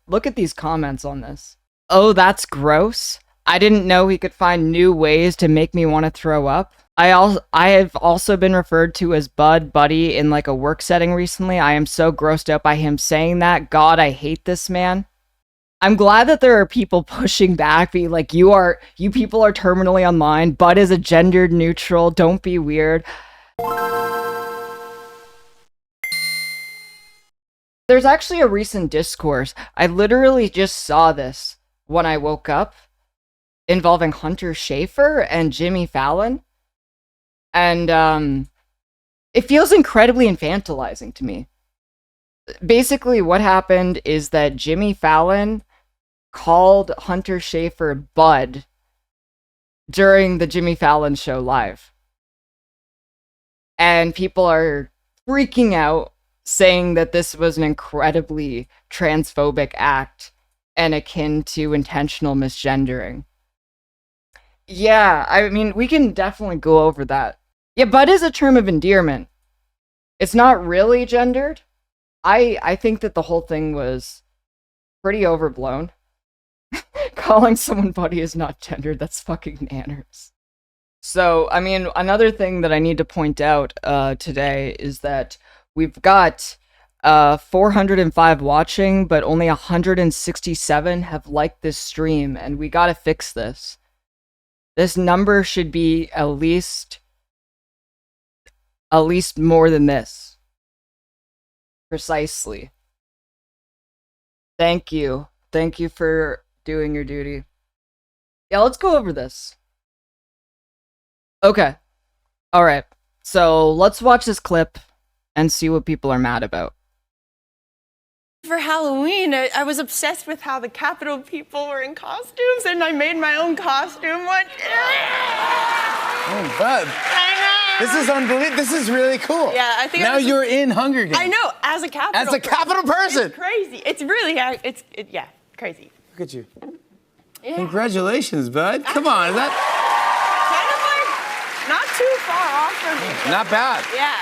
look at these comments on this. Oh, that's gross. I didn't know he could find new ways to make me want to throw up. I have also been referred to as buddy in like a work setting recently. I am so grossed out by him saying that. God, I hate this man. I'm glad that there are people pushing back, being like, you people are terminally online. Bud is a gendered neutral. Don't be weird. There's actually a recent discourse. I literally just saw this when I woke up, involving Hunter Schafer and Jimmy Fallon. And it feels incredibly infantilizing to me. Basically, what happened is that Jimmy Fallon called Hunter Schafer Bud during the Jimmy Fallon show live. And people are freaking out, saying that this was an incredibly transphobic act and akin to intentional misgendering. Yeah, I mean, we can definitely go over that. Yeah, Bud is a term of endearment. It's not really gendered. I think that the whole thing was pretty overblown. Calling someone buddy is not gendered, that's fucking manners. So, I mean, another thing that I need to point out today is that we've got 405 watching, but only 167 have liked this stream, and we gotta fix this. This number should be at least more than this. Precisely. Thank you. Thank you for doing your duty. Yeah, let's go over this. Okay. Alright. So, let's watch this clip and see what people are mad about. For Halloween, I was obsessed with how the Capitol people were in costumes, and I made my own costume one. Oh, Bud. I know. This is unbelievable. This is really cool. Yeah, I think now you're in Hunger Games. I know, as a Capitol. As a Capitol person. It's crazy. It's really, yeah, crazy. Look at you. Yeah. Congratulations, Bud. Come on, is that? Kind of like not too far off from me. Not bad. Yeah.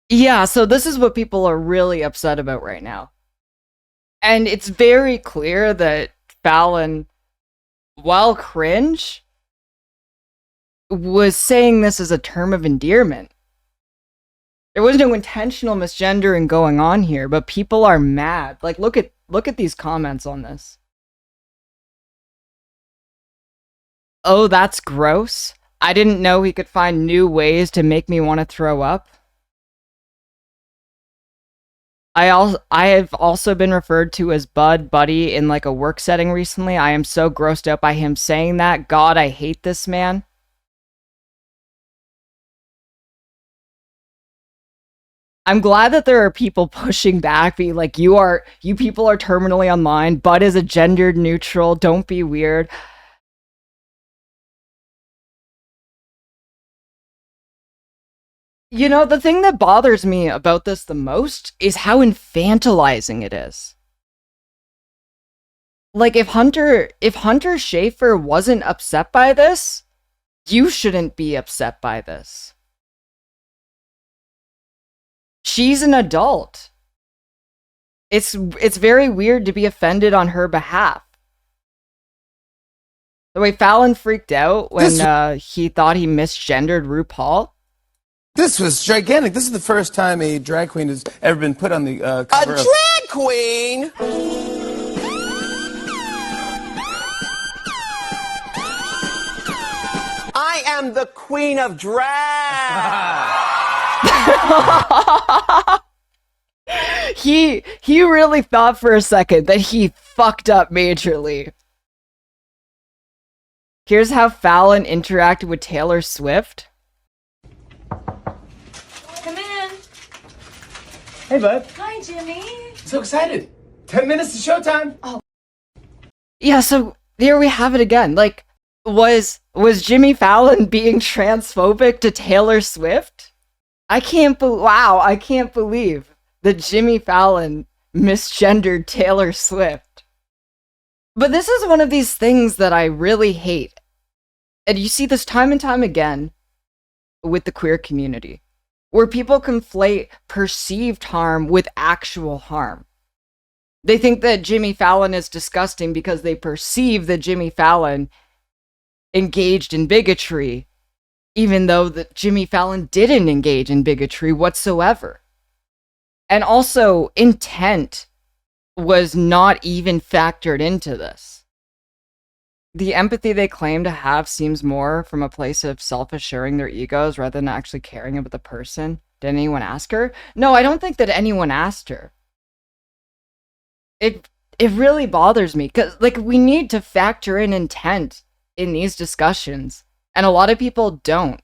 Yeah, so this is what people are really upset about right now. And it's very clear that Fallon, while cringe, was saying this as a term of endearment. There was no intentional misgendering going on here, but people are mad. Like, look at these comments on this. Oh, that's gross. I didn't know he could find new ways to make me want to throw up. I have also been referred to as buddy in like a work setting recently. I am so grossed out by him saying that. God, I hate this man. I'm glad that there are people pushing back, being like, you people are terminally online. Bud is a gendered neutral. Don't be weird. You know, the thing that bothers me about this the most is how infantilizing it is. Like, if Hunter Schafer wasn't upset by this, you shouldn't be upset by this. She's an adult. It's very weird to be offended on her behalf. The way Fallon freaked out when he thought he misgendered RuPaul. This was gigantic. This is the first time a drag queen has ever been put on the cover of... A drag queen? I am the queen of drag. He really thought for a second that he fucked up majorly. Here's how Fallon interacted with Taylor Swift. Come in. Hey, Bud. Hi, Jimmy. So excited. 10 minutes to showtime. Oh. Yeah, so there we have it again. Like, was Jimmy Fallon being transphobic to Taylor Swift? I can't believe that Jimmy Fallon misgendered Taylor Swift. But this is one of these things that I really hate. And you see this time and time again with the queer community, where people conflate perceived harm with actual harm. They think that Jimmy Fallon is disgusting because they perceive that Jimmy Fallon engaged in bigotry, even though that Jimmy Fallon didn't engage in bigotry whatsoever. And also, intent was not even factored into this. The empathy they claim to have seems more from a place of self-assuring their egos rather than actually caring about the person. Did anyone ask her? No, I don't think that anyone asked her. It really bothers me because, like, we need to factor in intent in these discussions, and a lot of people don't.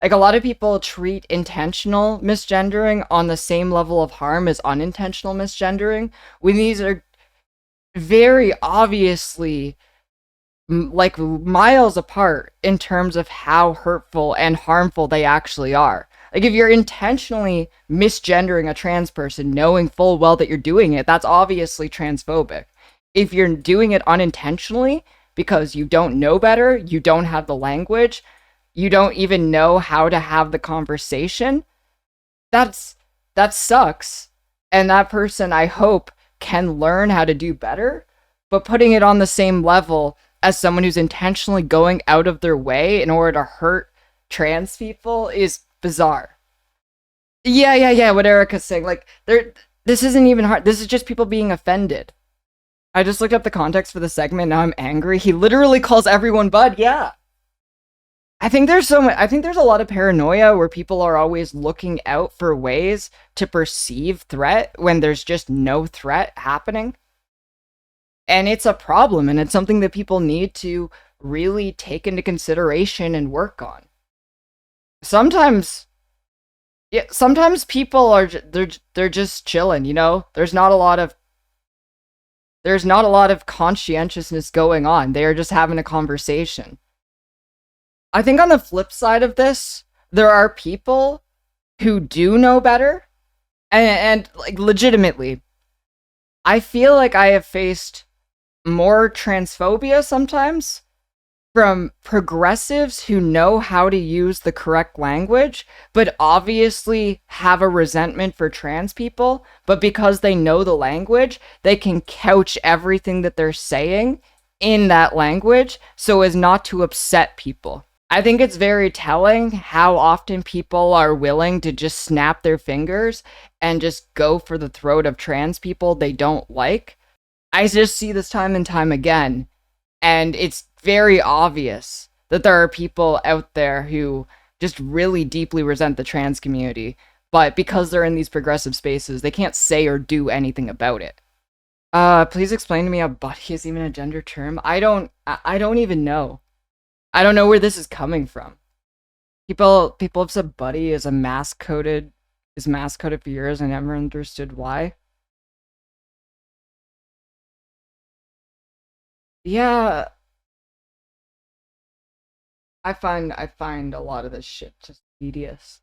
Like, a lot of people treat intentional misgendering on the same level of harm as unintentional misgendering, when these are very obviously like miles apart in terms of how hurtful and harmful they actually are. Like, if you're intentionally misgendering a trans person, knowing full well that you're doing it, that's obviously transphobic. If you're doing it unintentionally because you don't know better, you don't have the language, you don't even know how to have the conversation, that sucks. And that person, I hope, can learn how to do better. But putting it on the same level as someone who's intentionally going out of their way in order to hurt trans people is bizarre. Yeah, what Erica's saying. Like, this isn't even hard. This is just people being offended. I just looked up the context for the segment, now I'm angry. He literally calls everyone bud, yeah. I think there's a lot of paranoia where people are always looking out for ways to perceive threat when there's just no threat happening. And it's a problem, and it's something that people need to really take into consideration and work on. Sometimes people are they're just chilling, you know? There's not a lot of conscientiousness going on. They are just having a conversation. I think on the flip side of this, there are people who do know better, and like, legitimately, I feel like I have faced more transphobia sometimes from progressives who know how to use the correct language, but obviously have a resentment for trans people, but because they know the language, they can couch everything that they're saying in that language so as not to upset people. I think it's very telling how often people are willing to just snap their fingers and just go for the throat of trans people they don't like. I just see this time and time again, and it's very obvious that there are people out there who just really deeply resent the trans community, but because they're in these progressive spaces, they can't say or do anything about it. Please explain to me how buddy is even a gender term. I don't even know. I don't know where this is coming from. People have said buddy is mask coded for years and never understood why. Yeah, I find a lot of this shit just tedious.